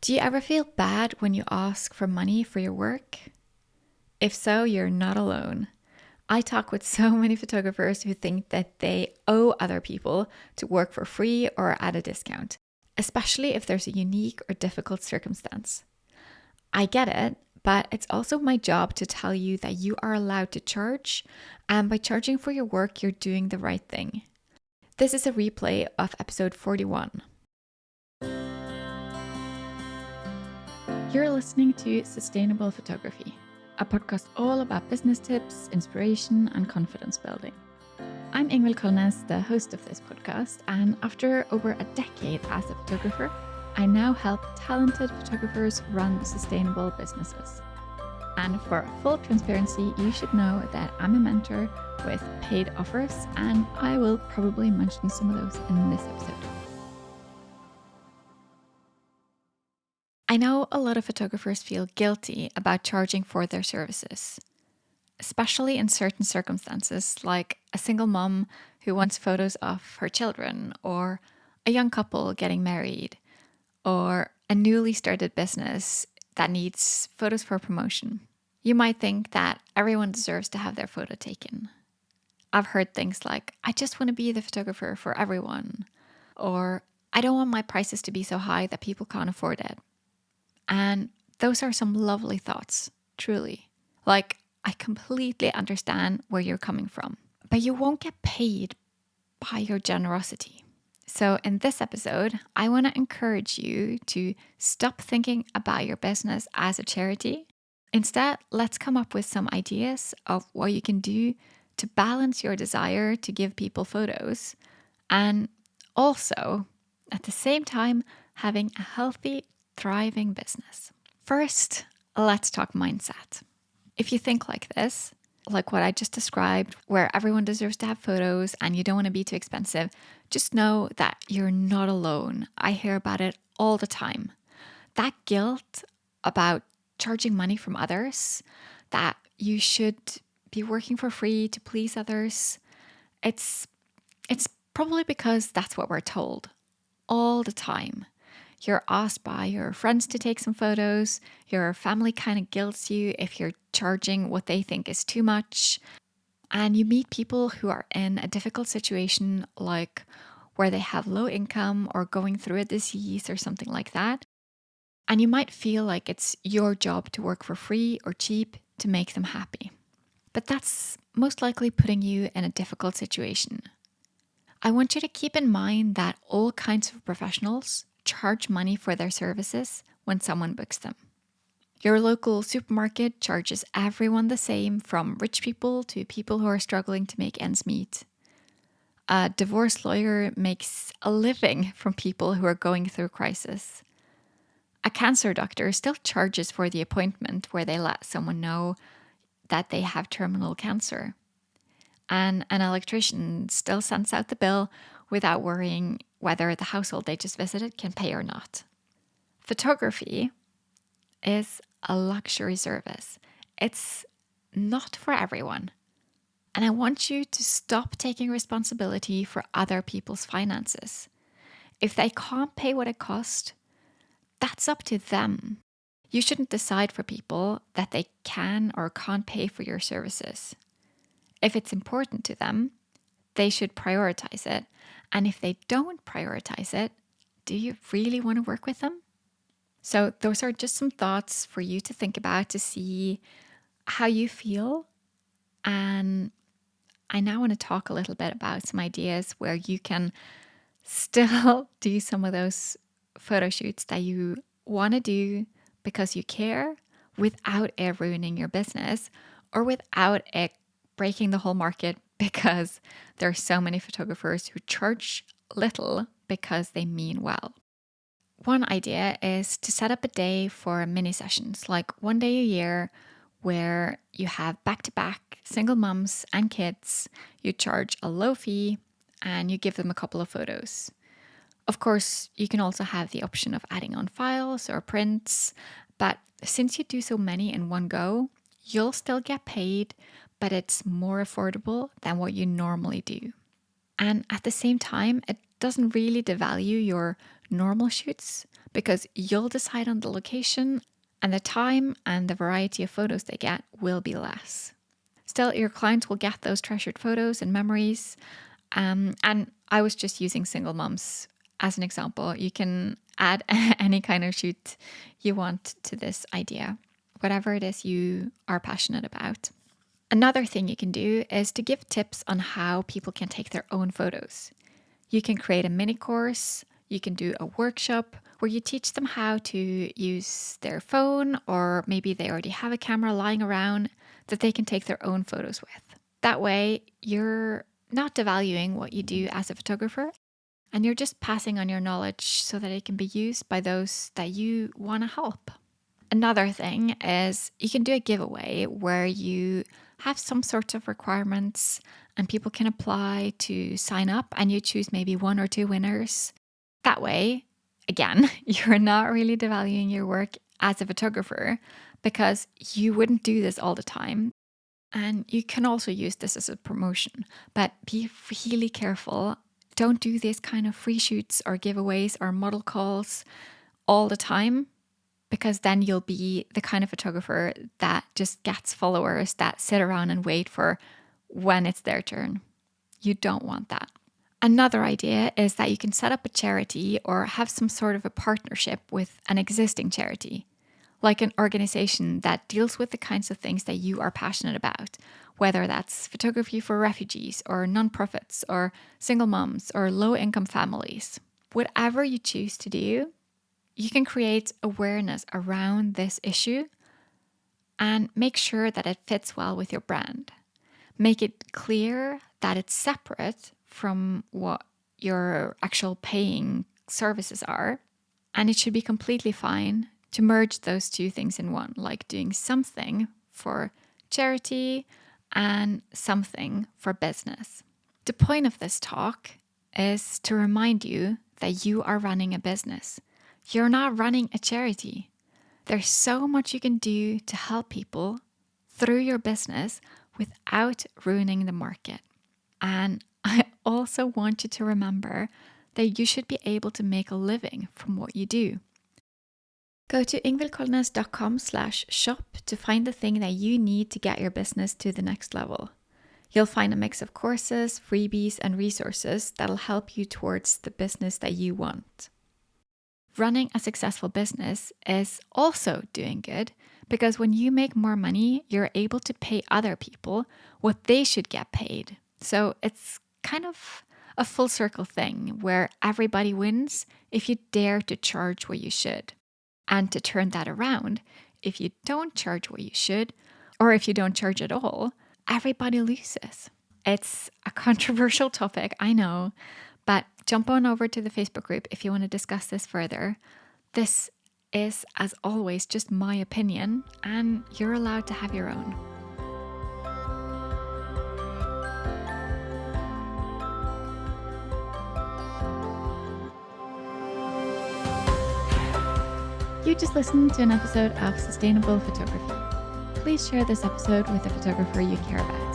Do you ever feel bad when you ask for money for your work? If so, you're not alone. I talk with so many photographers who think that they owe other people to work for free or at a discount, especially if there's a unique or difficult circumstance. I get it, but it's also my job to tell you that you are allowed to charge, and by charging for your work, you're doing the right thing. This is a replay of episode 41. You're listening to Sustainable Photography, a podcast all about business tips, inspiration, and confidence building. I'm Ingvild Kolnes, the host of this podcast, and after over a decade as a photographer, I now help talented photographers run sustainable businesses. And for full transparency, you should know that I'm a mentor with paid offers, and I will probably mention some of those in this episode. I know a lot of photographers feel guilty about charging for their services, especially in certain circumstances, like a single mom who wants photos of her children, or a young couple getting married, or a newly started business that needs photos for promotion. You might think that everyone deserves to have their photo taken. I've heard things like, I just want to be the photographer for everyone, or I don't want my prices to be so high that people can't afford it. And those are some lovely thoughts, truly. Like, I completely understand where you're coming from, but you won't get paid by your generosity. So in this episode, I want to encourage you to stop thinking about your business as a charity. Instead, let's come up with some ideas of what you can do to balance your desire to give people photos and also, at the same time, having a healthy, thriving business. First, let's talk mindset. If you think like this, like what I just described, where everyone deserves to have photos and you don't want to be too expensive, just know that you're not alone. I hear about it all the time. That guilt about charging money from others, that you should be working for free to please others, it's probably because that's what we're told all the time. You're asked by your friends to take some photos. Your family kind of guilts you if you're charging what they think is too much. And you meet people who are in a difficult situation, like where they have low income or going through a disease or something like that. And you might feel like it's your job to work for free or cheap to make them happy. But that's most likely putting you in a difficult situation. I want you to keep in mind that all kinds of professionals charge money for their services when someone books them. Your local supermarket charges everyone the same, from rich people to people who are struggling to make ends meet. A divorce lawyer makes a living from people who are going through crisis. A cancer doctor still charges for the appointment where they let someone know that they have terminal cancer. And an electrician still sends out the bill without worrying whether the household they just visited can pay or not. Photography is a luxury service. It's not for everyone. And I want you to stop taking responsibility for other people's finances. If they can't pay what it costs, that's up to them. You shouldn't decide for people that they can or can't pay for your services. If it's important to them, they should prioritize it. And if they don't prioritize it, do you really want to work with them? So those are just some thoughts for you to think about to see how you feel. And I now want to talk a little bit about some ideas where you can still do some of those photo shoots that you want to do because you care without it ruining your business or without it breaking the whole market because there are so many photographers who charge little because they mean well. One idea is to set up a day for mini sessions, like one day a year where you have back-to-back single moms and kids. You charge a low fee and you give them a couple of photos. Of course, you can also have the option of adding on files or prints, but since you do so many in one go, you'll still get paid, but it's more affordable than what you normally do. And at the same time, it doesn't really devalue your normal shoots because you'll decide on the location and the time, and the variety of photos they get will be less. Still, your clients will get those treasured photos and memories. And I was just using single moms as an example. You can add any kind of shoot you want to this idea, whatever it is you are passionate about. Another thing you can do is to give tips on how people can take their own photos. You can create a mini course, you can do a workshop where you teach them how to use their phone, or maybe they already have a camera lying around that they can take their own photos with. That way, you're not devaluing what you do as a photographer, and you're just passing on your knowledge so that it can be used by those that you want to help. Another thing is you can do a giveaway where you have some sorts of requirements and people can apply to sign up, and you choose maybe 1 or 2 winners. That way, again, you're not really devaluing your work as a photographer because you wouldn't do this all the time. And you can also use this as a promotion, but be really careful. Don't do these kind of free shoots or giveaways or model calls all the time, because then you'll be the kind of photographer that just gets followers that sit around and wait for when it's their turn. You don't want that. Another idea is that you can set up a charity or have some sort of a partnership with an existing charity, like an organization that deals with the kinds of things that you are passionate about, whether that's photography for refugees or nonprofits or single moms or low-income families. Whatever you choose to do, you can create awareness around this issue and make sure that it fits well with your brand. Make it clear that it's separate from what your actual paying services are. And it should be completely fine to merge those two things in one, like doing something for charity and something for business. The point of this talk is to remind you that you are running a business. You're not running a charity. There's so much you can do to help people through your business without ruining the market. And I also want you to remember that you should be able to make a living from what you do. Go to ingvildkolnes.com/shop to find the thing that you need to get your business to the next level. You'll find a mix of courses, freebies, and resources that'll help you towards the business that you want. Running a successful business is also doing good, because when you make more money, you're able to pay other people what they should get paid. So it's kind of a full circle thing where everybody wins if you dare to charge what you should. And to turn that around, if you don't charge what you should, or if you don't charge at all, everybody loses. It's a controversial topic, I know, but jump on over to the Facebook group if you want to discuss this further. This is, as always, just my opinion, and you're allowed to have your own. You just listened to an episode of Sustainable Photography. Please share this episode with a photographer you care about.